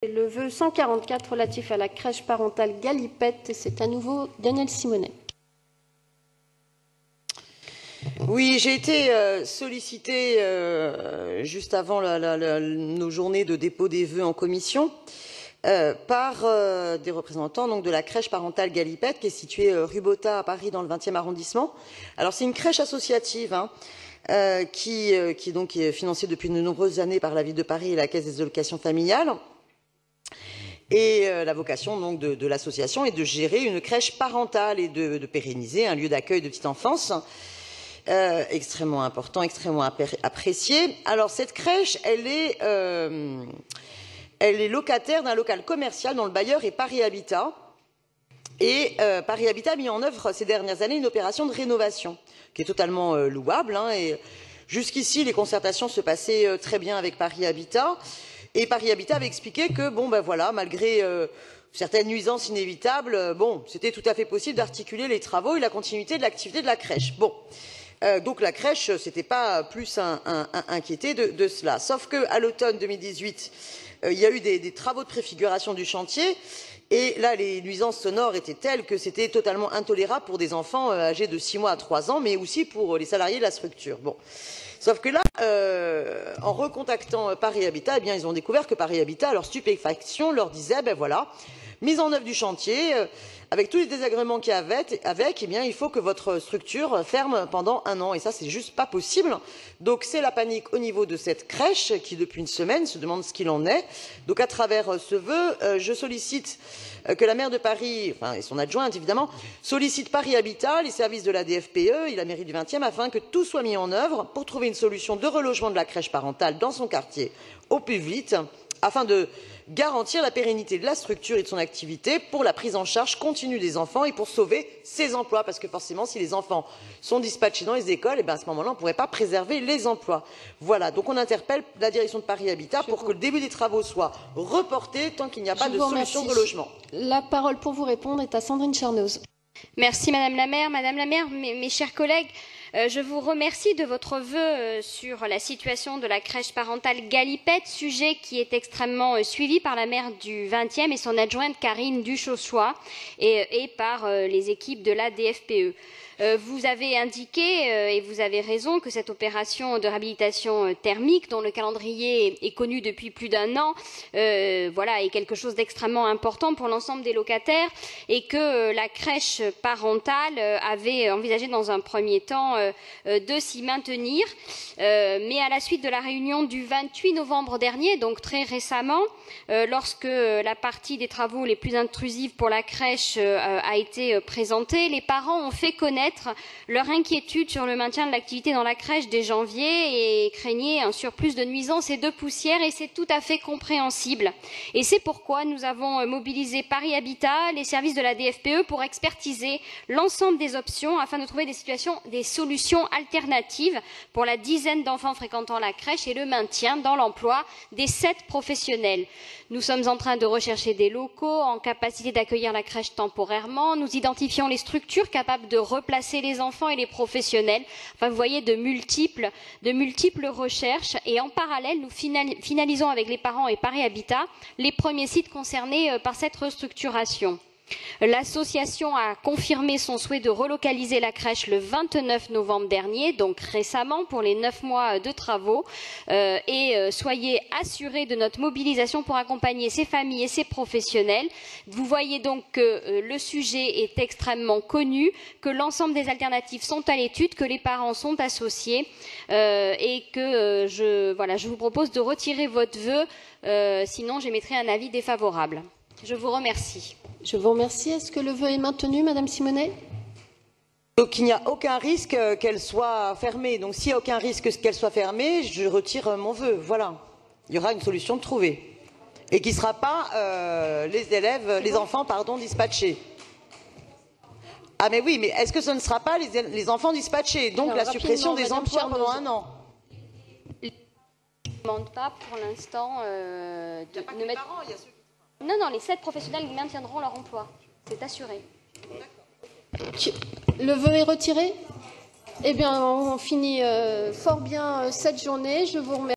Le vœu 144 relatif à la crèche parentale Galipette, c'est à nouveau Daniel Simonet. Oui, j'ai été sollicitée juste avant nos journées de dépôt des vœux en commission par des représentants donc, de la crèche parentale Galipette qui est située rue Botta à Paris dans le 20e arrondissement. Alors c'est une crèche associative qui est financée depuis de nombreuses années par la ville de Paris et la Caisse des allocations familiales. Et la vocation donc de l'association est de gérer une crèche parentale et de pérenniser un lieu d'accueil de petite enfance extrêmement important, extrêmement apprécié. Alors cette crèche, elle est locataire d'un local commercial dont le bailleur est Paris Habitat. Et Paris Habitat a mis en œuvre ces dernières années une opération de rénovation qui est totalement louable. Et jusqu'ici, les concertations se passaient très bien avec Paris Habitat. Et Paris Habitat avait expliqué que, malgré certaines nuisances inévitables, c'était tout à fait possible d'articuler les travaux et la continuité de l'activité de la crèche. Donc la crèche, s'était pas plus inquiétée de cela. Sauf qu'à l'automne 2018, il y a eu des travaux de préfiguration du chantier. Et là, les nuisances sonores étaient telles que c'était totalement intolérable pour des enfants âgés de 6 mois à 3 ans, mais aussi pour les salariés de la structure. Sauf que là, en recontactant Paris Habitat, ils ont découvert que Paris Habitat, à leur stupéfaction, leur disait, mise en œuvre du chantier, avec tous les désagréments qu'il y a avec, il faut que votre structure ferme pendant 1 an. Et ça, c'est juste pas possible. Donc c'est la panique au niveau de cette crèche qui, depuis une semaine, se demande ce qu'il en est. Donc à travers ce vœu, je sollicite que la maire de Paris, et son adjointe évidemment, sollicite Paris Habitat, les services de la DFPE et la mairie du 20e afin que tout soit mis en œuvre pour trouver une solution de relogement de la crèche parentale dans son quartier au plus vite, afin de garantir la pérennité de la structure et de son activité pour la prise en charge continue des enfants et pour sauver ces emplois. Parce que forcément, si les enfants sont dispatchés dans les écoles, à ce moment-là, on ne pourrait pas préserver les emplois. Voilà, donc on interpelle la direction de Paris Habitat pour que le début des travaux soit reporté tant qu'il n'y a pas de solution de relogement. La parole pour vous répondre est à Sandrine Chernoz. Merci Madame la maire. Madame la maire, mes chers collègues, je vous remercie de votre vœu sur la situation de la crèche parentale Galipette, sujet qui est extrêmement suivi par la maire du 20e et son adjointe Karine Duchossois et par les équipes de la DFPE. Vous avez indiqué, et vous avez raison, que cette opération de réhabilitation thermique, dont le calendrier est connu depuis plus d'1 an, est quelque chose d'extrêmement important pour l'ensemble des locataires et que la crèche parentale avait envisagé dans un premier temps de s'y maintenir. Mais à la suite de la réunion du 28 novembre dernier, donc très récemment, lorsque la partie des travaux les plus intrusifs pour la crèche a été présentée, les parents ont fait connaître leur inquiétude sur le maintien de l'activité dans la crèche dès janvier et craignaient un surplus de nuisances et de poussière, et c'est tout à fait compréhensible. Et c'est pourquoi nous avons mobilisé Paris Habitat, les services de la DFPE pour expertiser l'ensemble des options afin de trouver des solutions alternatives pour la dizaine d'enfants fréquentant la crèche et le maintien dans l'emploi des 7 professionnels. Nous sommes en train de rechercher des locaux en capacité d'accueillir la crèche temporairement. Nous identifions les structures capables de replacer les enfants et les professionnels. Enfin, vous voyez, de multiples recherches. Et en parallèle, nous finalisons avec les parents et Paris Habitat les premiers sites concernés par cette restructuration. L'association a confirmé son souhait de relocaliser la crèche le 29 novembre dernier, donc récemment, pour les 9 mois de travaux. Soyez assurés de notre mobilisation pour accompagner ces familles et ces professionnels. Vous voyez donc que le sujet est extrêmement connu, que l'ensemble des alternatives sont à l'étude, que les parents sont associés et que je vous propose de retirer votre vœu, sinon j'émettrai un avis défavorable. Je vous remercie. Je vous remercie. Est-ce que le vœu est maintenu, Madame Simonet? Donc il n'y a aucun risque qu'elle soit fermée. Donc s'il n'y a aucun risque qu'elle soit fermée, je retire mon vœu. Voilà. Il y aura une solution de trouver. Et qui ne sera pas les enfants dispatchés. Ah mais oui, mais est-ce que ce ne sera pas les enfants dispatchés? Donc la suppression des emplois pendant 1 an. Je ne demande pas pour l'instant de ne mettre... parents, il y a ceux... Non, les 7 professionnels maintiendront leur emploi. C'est assuré. Le vœu est retiré? Eh bien, on finit fort bien cette journée. Je vous remercie.